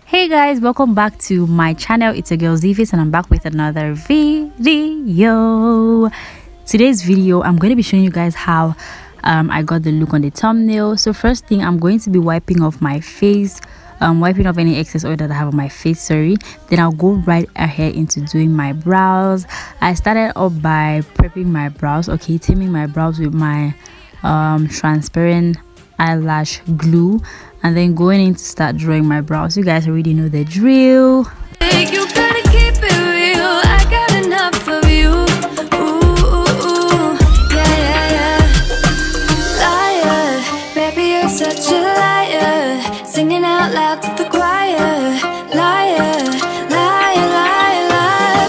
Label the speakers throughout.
Speaker 1: Hey guys, welcome back to my channel. It's a girl Zivis and I'm back with another video. Today's video I'm going to be showing you guys how I got the look on the thumbnail. So first thing, I'm going to be wiping off my face, wiping off any excess oil that I have on my face, sorry. Then I'll go right ahead into doing my brows. I started off by prepping my brows, okay, taming my brows with my transparent eyelash glue, and then going in to start drawing my brows. You guys already know the drill.
Speaker 2: You gotta keep it real. I got enough of you. Ooh, yeah. Liar, baby, you're such a liar. Singing out loud to the choir. Liar,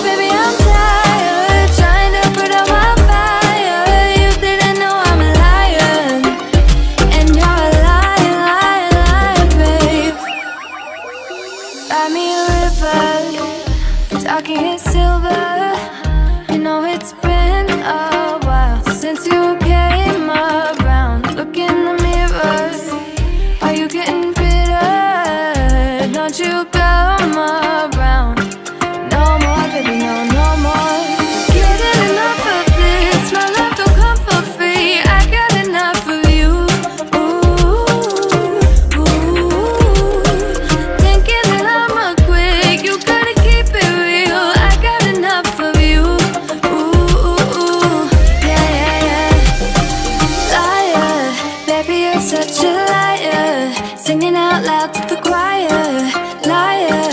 Speaker 2: baby, I'm tired. Trying to put out my fire. You didn't know I'm a liar, and you're a liar, babe. Buy me a river, talking in silver. You know it's been a while since you came around. Look in the mirror, are you getting bitter? Don't you come around no more, baby, no more. Getting enough of this, my love don't come for free. I got enough of you. Thinking that I'ma quit. You gotta keep it real. I got enough of you. Yeah. Liar, baby, you're such a liar. Singing out loud to the choir. Liar.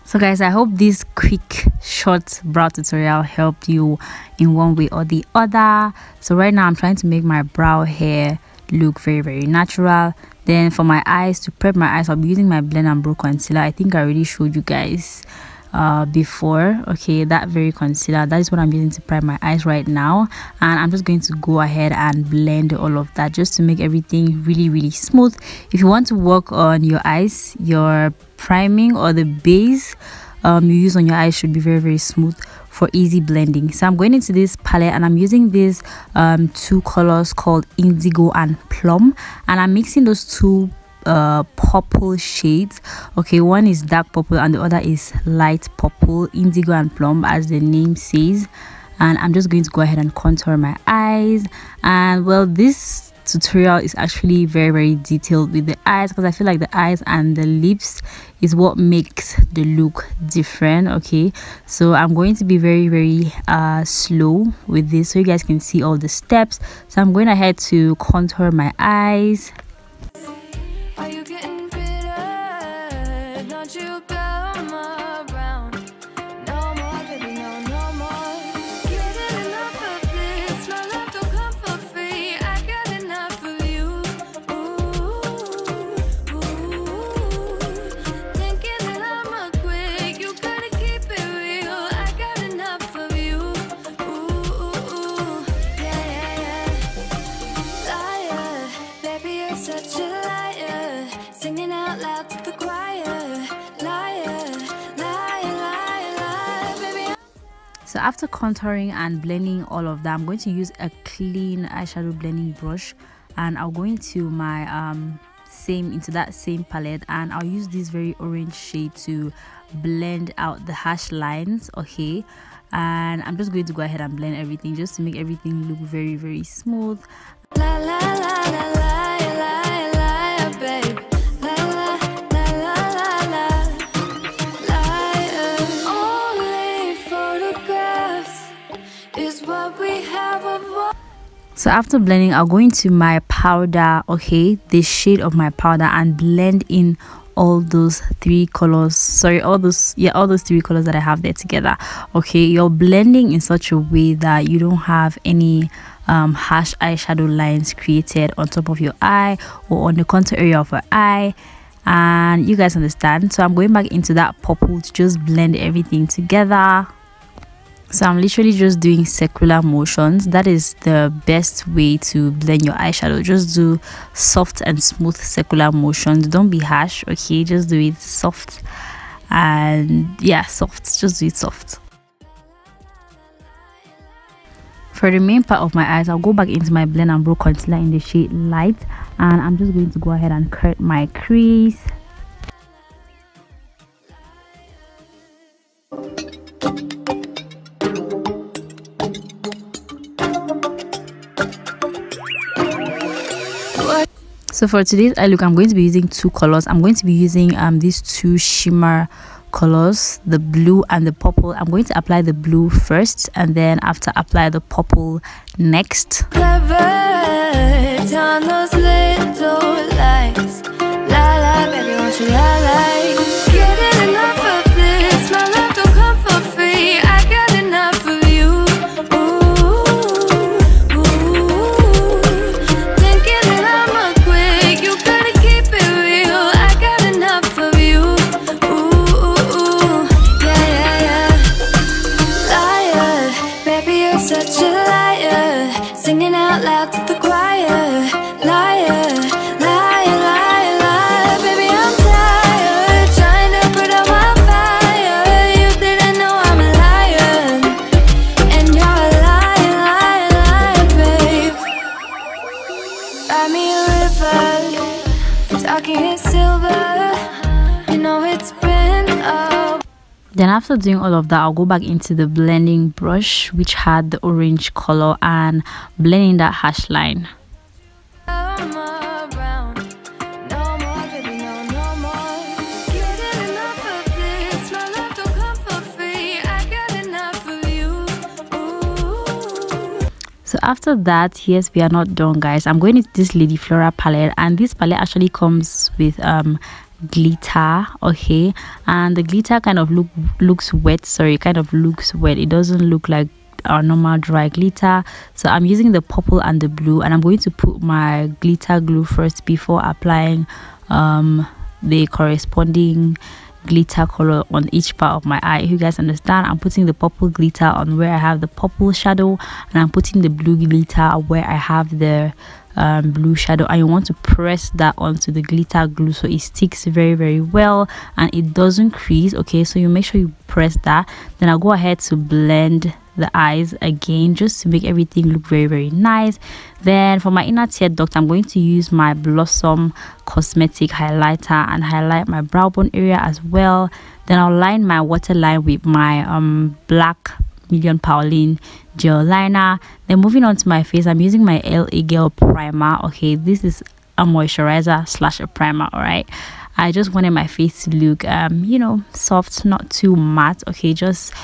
Speaker 1: So guys, I hope this quick short brow tutorial helped you in one way or the other. So right now I'm trying to make my brow hair look very natural. Then for my eyes, to prep my eyes, I'll be using my Blend and Brow concealer. I think I already showed you guys before, okay, that very concealer. That is what I'm using to prep my eyes right now, and I'm just going to go ahead and blend all of that just to make everything really smooth. If you want to work on your eyes, your priming or the base you use on your eyes should be very smooth for easy blending. So I'm going into this palette and I'm using these two colors called Indigo and Plum, and I'm mixing those two purple shades. Okay, one is dark purple and the other is light purple, Indigo and Plum as the name says. And I'm just going to go ahead and contour my eyes. And well, this tutorial is actually very detailed with the eyes, because I feel like the eyes and the lips is what makes the look different. Okay, so I'm going to be very slow with this so you guys can see all the steps. So I'm going ahead to contour my eyes.
Speaker 2: Are you getting bitter? Don't you come around no more, baby, no more. Getting enough of this, my love don't come for free. I got enough of you. Thinking that I'ma quit. You gotta keep it real. I got enough of you. Yeah. Liar, baby, you're such a liar. Singing out loud to the choir. Liar, baby.
Speaker 1: So after contouring and blending all of that, I'm going to use a clean eyeshadow blending brush, and I'll go into my into that same palette, and I'll use this very orange shade to blend out the harsh lines. Okay, and I'm just going to go ahead and blend everything just to make everything look very smooth.
Speaker 2: La la la la la, babe. La la liar. Only photographs is what we have of.
Speaker 1: So after blending, I'll go into my powder, okay, the shade of my powder, and blend in all those three colors, sorry, all those three colors that I have there together. Okay, you're blending in such a way that you don't have any harsh eyeshadow lines created on top of your eye or on the contour area of your eye, and you guys understand. So I'm going back into that purple to just blend everything together. So I'm literally just doing circular motions. That is the best way to blend your eyeshadow. Just do soft and smooth circular motions. Don't be harsh, okay? Just do it soft, and yeah, soft. Just do it soft. For the main part of my eyes, I'll go back into my blend and brow concealer in the shade Light, and I'm just going to go ahead and cut my crease. So for today's eye look, I'm going to be using two colors. I'm going to be using these two shimmer colors, the blue and the purple. I'm going to apply the blue first, and then after apply the purple next.
Speaker 2: Clever, turn those little lights. La la, baby, won't you la la? Getting enough of this, my love don't come for free. I got enough of you. Ooh, ooh. Thinking that I'm a quick, you gotta keep it real. I got enough of you. Ooh, yeah, yeah, yeah. Liar, baby, you're such a liar. Singing out loud to the choir. Liar, liar, liar, liar. Baby, I'm tired, trying to put out my fire. You didn't know I'm a liar, and you're a liar, liar, liar, babe. Buy me a river, talking in silver. You know it's been a
Speaker 1: Then after doing all of that, I'll go back into the blending brush, which had the orange color, and blending that hash line.
Speaker 2: I'm around. No more, baby, no, no more. Getting enough of this, my love don't come for free. I got enough of you. Ooh.
Speaker 1: So after that, yes, we are not done, guys. I'm going into this Lady Flora palette, and this palette actually comes with glitter, okay, and the glitter kind of looks wet. Sorry, it kind of looks wet. It doesn't look like our normal dry glitter. So I'm using the purple and the blue, and I'm going to put my glitter glue first before applying the corresponding glitter color on each part of my eye. If you guys understand, I'm putting the purple glitter on where I have the purple shadow, and I'm putting the blue glitter where I have the blue shadow, and you want to press that onto the glitter glue so it sticks very, very well and it doesn't crease. Okay, so you make sure you press that. Then I'll go ahead to blend the eyes again just to make everything look very, very nice. Then for my inner tear duct, I'm going to use my Blossom Cosmetic highlighter and highlight my brow bone area as well. Then I'll line my waterline with my black Million Pauline gel liner. Then moving on to my face, I'm using my LA Girl primer. Okay, this is a moisturizer slash a primer. All right, I just wanted my face to look you know, soft, not too matte. Okay, just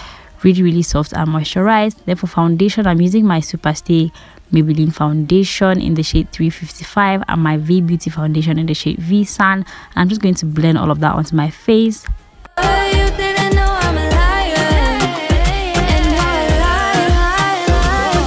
Speaker 1: really, really soft and moisturized. Then for foundation, I'm using my Superstay Maybelline foundation in the shade 355 and my V Beauty foundation in the shade V Sun, and I'm just going to blend all of that onto my face.
Speaker 2: You didn't know I'm a liar, and you're a liar, liar,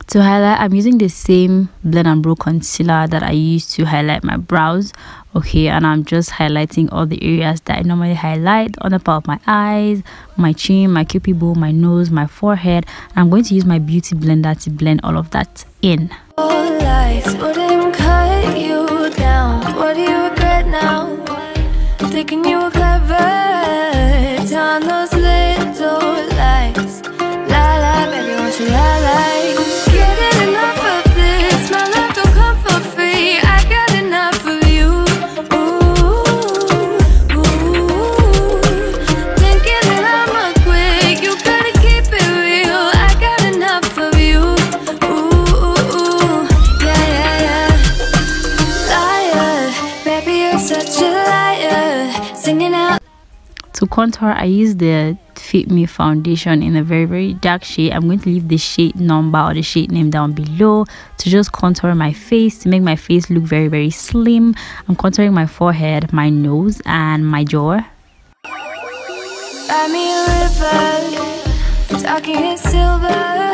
Speaker 1: To highlight, I'm using the same blend and brow concealer that I used to highlight my brows. Okay, and I'm just highlighting all the areas that I normally highlight on the part of my eyes, my chin, my cupid bow, my nose, my forehead. And I'm going to use my beauty blender to blend all of that in.
Speaker 2: lies wouldn't cut you down. What do you regret now? Thinking you were clever, turn those little lies. La la, baby, won't you la la? Getting enough of this, my love don't come for free. I got enough of you. Ooh, ooh. Thinking that I'm a quick, you gotta keep it real. I got enough of you. Ooh, yeah, yeah, yeah. Liar, baby, you're such a liar. Singing out.
Speaker 1: To contour, I use the Fit Me foundation in a very, very dark shade. I'm going to leave the shade number or the shade name down below to just contour my face, to make my face look very, very slim. I'm contouring my forehead, my nose, and my jaw.
Speaker 2: Buy me a river, talking in silver.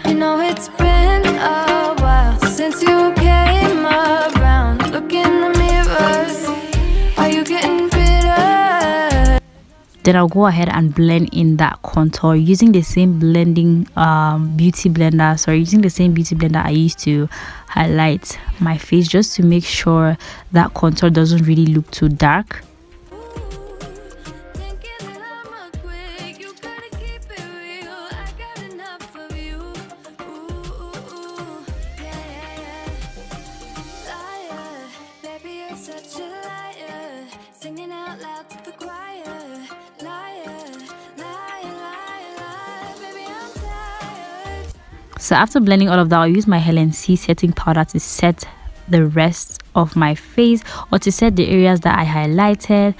Speaker 2: You know it's been a while since you came around. Look in the mirror, are you getting bitter?
Speaker 1: Then I'll go ahead and blend in that contour using the same blending beauty blender I used to highlight my face, just to make sure that contour doesn't really look too dark. So after blending all of that, I'll use my Helen C setting powder to set the rest of my face, or to set the areas that I highlighted.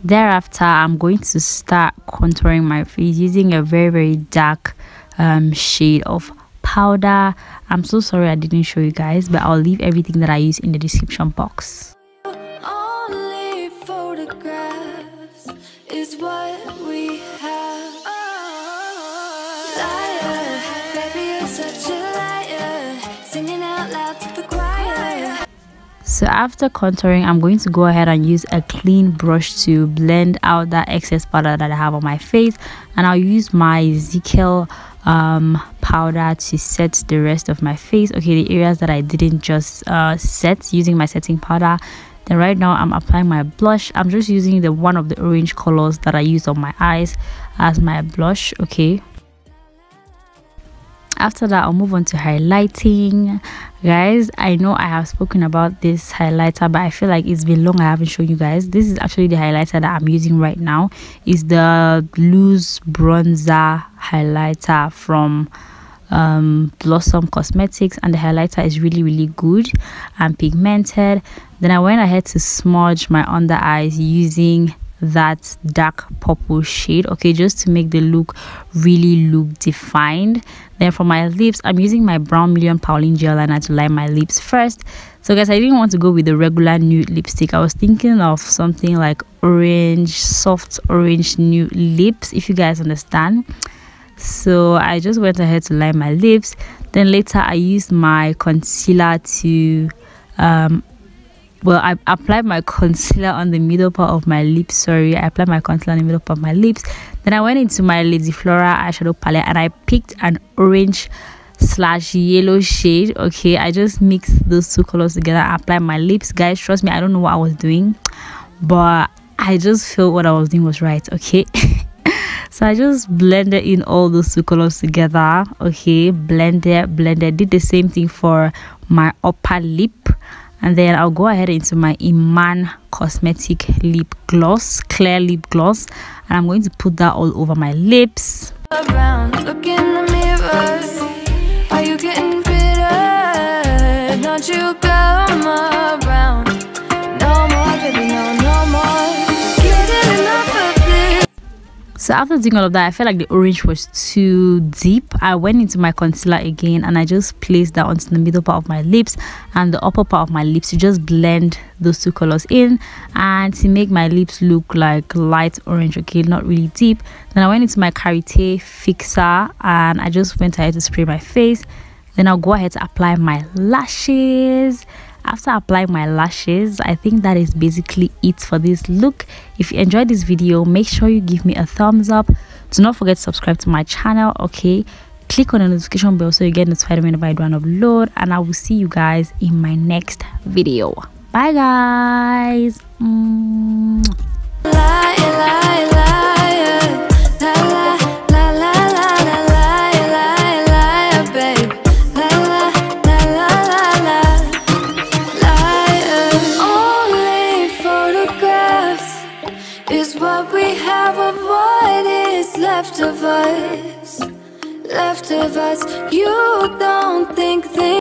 Speaker 1: Thereafter, I'm going to start contouring my face using a very dark shade of powder. I'm so sorry I didn't show you guys, but I'll leave everything that I use in the description box.
Speaker 2: Only photographs is what we have. Liar, baby, you're such a liar, singing out loud to the choir.
Speaker 1: So after contouring, I'm going to go ahead and use a clean brush to blend out that excess powder that I have on my face, and I'll use my Ezekiel powder to set the rest of my face. Okay, the areas that I didn't just set using my setting powder. Then right now I'm applying my blush. I'm just using the one of the orange colors that I used on my eyes as my blush. Okay, after that I'll move on to highlighting. Guys, I know I have spoken about this highlighter, but I feel like it's been long I haven't shown you guys. This is actually the highlighter that I'm using right now. It's the loose bronzer highlighter from Blossom Cosmetics, and the highlighter is really good and pigmented. Then I went ahead to smudge my under eyes using that dark purple shade, okay, just to make the look really look defined. Then for my lips, I'm using my Brown Million Pauline gel liner to line my lips first. So guys, I didn't want to go with the regular nude lipstick. I was thinking of something like orange, soft orange nude lips, if you guys understand. So I just went ahead to line my lips. Then later I used my concealer to I applied my concealer on the middle part of my lips. I applied my concealer on the middle part of my lips. Then I went into my Lady Flora eyeshadow palette and I picked an orange/yellow shade. Okay, I just mixed those two colors together and applied my lips. Guys, trust me, I don't know what I was doing, but I just felt what I was doing was right. Okay. So I just blended in all those two colors together. Okay, blended, did the same thing for my upper lip. And then I'll go ahead into my Iman Cosmetic lip gloss, clear lip gloss, and I'm going to put that all over my lips.
Speaker 2: Around, look in the mirror. Are you getting bitter? Don't you come around? No more, baby, no more. Getting enough of this.
Speaker 1: So after doing all of that, I felt like the orange was too deep. I went into my concealer again and I just placed that onto the middle part of my lips and the upper part of my lips to just blend those two colors in and to make my lips look like light orange, okay, not really deep. Then I went into my Karité fixer and I just went ahead to spray my face. Then I'll go ahead to apply my lashes. After applying my lashes, I think that is basically it for this look. If you enjoyed this video, make sure you give me a thumbs up. Do not forget to subscribe to my channel, okay? Click on the notification bell so you get notified whenever I do an upload, and I will see you guys in my next video. Bye guys.
Speaker 2: Left of us, you don't think